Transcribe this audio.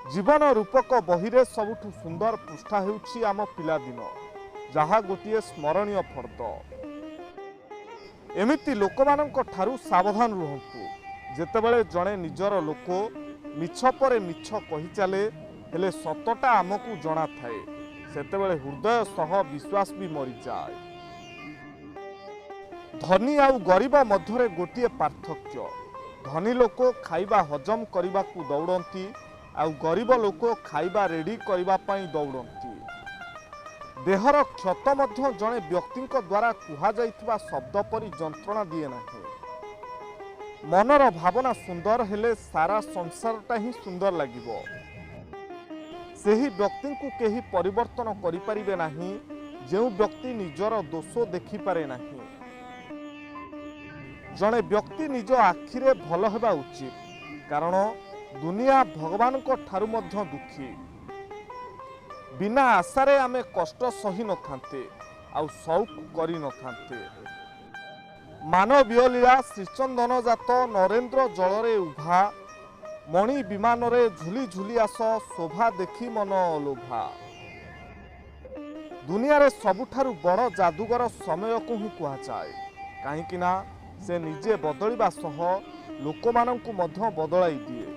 जीवन रूपक बही रे सबुठु सुंदर पृष्ठा हेउछि आम पिलादिन, जहा गोटे स्मरणीय फर्द। एमिति लोकमानंक ठारू सावधान रुहंतु। जेतेबेले जणे निजर लोक मिछ परे मिछ कहि चले हेले सतटा आमकु जणा थाए, सेतेबेले हृदय सह विश्वास भी मरि जाए। धनी आउ गरीब मध्यरे गोटे पार्थक्य, धनी लोक खाइबा हजम करने दौड़ती, आउ गरीब लोक खाइबा रेडी करने दौड़ती। देहर क्षत मध्य जड़े व्यक्ति द्वारा कहुवा शब्द परी जंत्रणा दिए ना। मनर भावना सुंदर हेले सारा संसारटा ही सुंदर लगिबो। सेही व्यक्ति को केही परिवर्तन करि परिबे नाही, जेउ व्यक्ति निजर दोष देखि पारे नाही। जड़े व्यक्ति निज आखिरे भल हेबा उचित, कारण दुनिया भगवान को ठारू मध्य दुखी। बिना आशारे आमे कष्ट सही न थांते, आउ शौक करी न थांते। मानवीय लीला श्रीचंदन जात नरेंद्र जलरे उभा, मणि विमान रे झुली झुली आस शोभा देखी मन लोभा। दुनिया रे सबुठारु बड़ जादूगर समय को ही कहा जाए, कहीं से निजे बदलिबा सह लोकमानंकु मध्य बदलाई दिए।